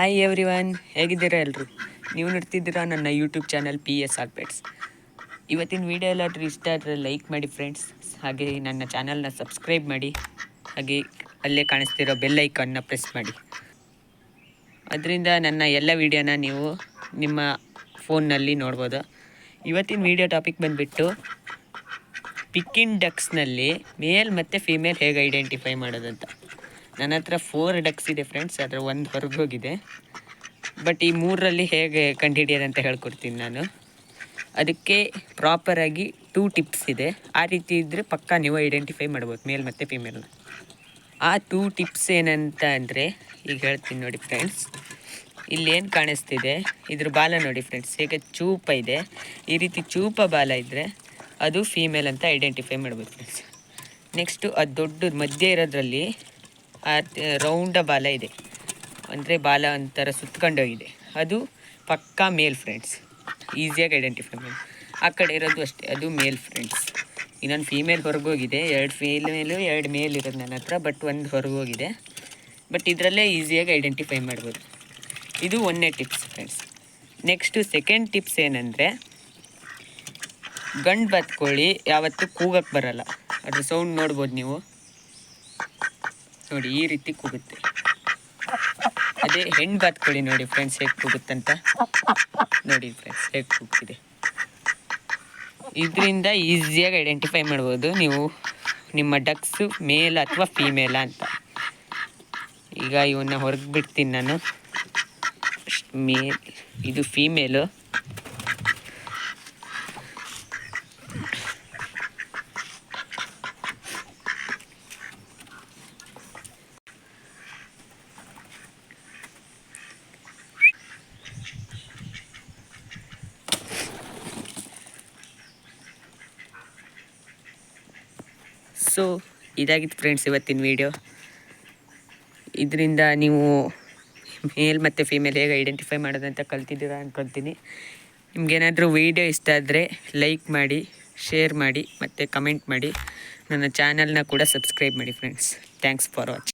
Hi everyone, ಹೇಗಿದ್ದೀರಾ ಎಲ್ಲರೂ? ನೀವು ನೋಡ್ತಿದ್ದೀರಾ ನನ್ನ YouTube channel PS All Pets. ಇವತ್ತಿನ ವಿಡಿಯೋ ಎಲ್ಲಾದರೂ ಇಷ್ಟ ಆದರೆ ಲೈಕ್ ಮಾಡಿ ಫ್ರೆಂಡ್ಸ್. ಹಾಗೆ ನನ್ನ ಚಾನಲ್ನ ಸಬ್ಸ್ಕ್ರೈಬ್ ಮಾಡಿ, ಹಾಗೆ ಅಲ್ಲೇ ಕಾಣಿಸ್ತಿರೋ ಬೆಲ್ ಐಕಾನ್ನ ಪ್ರೆಸ್ ಮಾಡಿ. ಅದರಿಂದ ನನ್ನ ಎಲ್ಲ ವೀಡಿಯೋನ ನೀವು ನಿಮ್ಮ ಫೋನ್ನಲ್ಲಿ ನೋಡ್ಬೋದು. ಇವತ್ತಿನ ವಿಡಿಯೋ ಟಾಪಿಕ್ ಬಂದುಬಿಟ್ಟು ಪಿಕ್ಕಿಂಗ್ ಡಕ್ಸ್ನಲ್ಲಿ ಮೇಲ್ ಮತ್ತು ಫೀಮೇಲ್ ಹೇಗೆ ಐಡೆಂಟಿಫೈ ಮಾಡೋದಂತ. ನನ್ನ ಹತ್ರ 4 ಡಕ್ಸ್ ಇದೆ ಫ್ರೆಂಡ್ಸ್, ಅದರ ಒಂದು ಹೊರಗೋಗಿದೆ. ಬಟ್ ಈ 3ರಲ್ಲಿ ಹೇಗೆ ಕಂಡುಹಿಡಿಯೋದಂತ ಹೇಳ್ಕೊಡ್ತೀನಿ ನಾನು. ಅದಕ್ಕೆ ಪ್ರಾಪರಾಗಿ 2 ಟಿಪ್ಸ್ ಇದೆ. ಆ ರೀತಿ ಇದ್ದರೆ ಪಕ್ಕಾ ನೀವು ಐಡೆಂಟಿಫೈ ಮಾಡ್ಬೋದು ಮೇಲ್ ಮತ್ತು ಫೀಮೇಲ್ನ. ಆ 2 ಟಿಪ್ಸ್ ಏನಂತ ಅಂದರೆ ಈಗ ಹೇಳ್ತೀನಿ ನೋಡಿ ಫ್ರೆಂಡ್ಸ್. ಇಲ್ಲೇನು ಕಾಣಿಸ್ತಿದೆ, ಇದ್ರ ಬಾಲ ನೋಡಿ ಫ್ರೆಂಡ್ಸ್, ಹೇಗೆ ಚೂಪ ಇದೆ. ಈ ರೀತಿ ಚೂಪ ಬಾಲ ಇದ್ದರೆ ಅದು ಫೀಮೇಲ್ ಅಂತ ಐಡೆಂಟಿಫೈ ಮಾಡ್ಬೋದು ಫ್ರೆಂಡ್ಸ್. ನೆಕ್ಸ್ಟು ಅದು ದೊಡ್ಡ ಮಧ್ಯೆ ಇರೋದ್ರಲ್ಲಿ ರೌಂಡ ಬಾಲ ಇದೆ, ಅಂದರೆ ಬಾಲ ಒಂಥರ ಸುತ್ಕೊಂಡೋಗಿದೆ, ಅದು ಪಕ್ಕಾ ಮೇಲ್ ಫ್ರೆಂಡ್ಸ್. ಈಸಿಯಾಗಿ ಐಡೆಂಟಿಫೈ ಮಾಡಿ. ಆ ಕಡೆ ಇರೋದು ಅಷ್ಟೇ, ಅದು ಮೇಲ್ ಫ್ರೆಂಡ್ಸ್. ಇನ್ನೊಂದು ಫೀಮೇಲ್ ಹೊರಗೋಗಿದೆ, 2 ಫೀಮೇಲು 2 ಮೇಲ್ ಇರೋದು ನನ್ನ ಹತ್ರ. ಬಟ್ ಒಂದು ಹೊರಗೋಗಿದೆ. ಬಟ್ ಇದರಲ್ಲೇ ಈಸಿಯಾಗಿ ಐಡೆಂಟಿಫೈ ಮಾಡ್ಬೋದು. ಇದು 1ನೇ tips friends. Next second tips ಏನಂದರೆ, ಗಂಡು ಬಾತ್ಕೋಳಿ ಯಾವತ್ತೂ ಕೂಗಕ್ಕೆ ಬರಲ್ಲ. ಅದ್ರ ಸೌಂಡ್ ನೋಡ್ಬೋದು ನೀವು ನೋಡಿ, ಈ ರೀತಿ ಕೂಗುತ್ತೆ. ಅದೇ ಹೆಣ್ಣು ಬಾತ್ಕೋಳಿ ನೋಡಿ ಫ್ರೆಂಡ್ಸ್ ಹೇಗೆ ಕೂಗುತ್ತಂತ ನೋಡಿ ಫ್ರೆಂಡ್ಸ್, ಹೇಗೆ ಕೂಗ್ತಿದೆ. ಇದರಿಂದ ಈಸಿಯಾಗಿ ಐಡೆಂಟಿಫೈ ಮಾಡ್ಬೋದು ನೀವು ನಿಮ್ಮ ಡಕ್ಸು ಮೇಲ್ ಅಥವಾ ಫೀಮೇಲ ಅಂತ. ಈಗ ಇವನ್ನ ಹೊರಗೆ ಬಿಡ್ತೀನಿ ನಾನು. ಇದು ಫೀಮೇಲು. ಸೊ ಇದಾಗಿತ್ತು ಫ್ರೆಂಡ್ಸ್ ಇವತ್ತಿನ ವಿಡಿಯೋ. ಇದರಿಂದ ನೀವು ಮೇಲ್ ಮತ್ತು ಫೀಮೇಲ್ ಹೇಗೆ ಐಡೆಂಟಿಫೈ ಮಾಡೋದಂತ ಕಲ್ತಿದ್ದೀರಾ ಅಂದ್ಕೊಳ್ತೀನಿ. ನಿಮ್ಗೇನಾದರೂ ವಿಡಿಯೋ ಇಷ್ಟ ಆದರೆ ಲೈಕ್ ಮಾಡಿ, ಶೇರ್ ಮಾಡಿ ಮತ್ತು ಕಮೆಂಟ್ ಮಾಡಿ. ನನ್ನ ಚಾನಲ್ನ ಕೂಡ ಸಬ್ಸ್ಕ್ರೈಬ್ ಮಾಡಿ ಫ್ರೆಂಡ್ಸ್. Thanks for watching.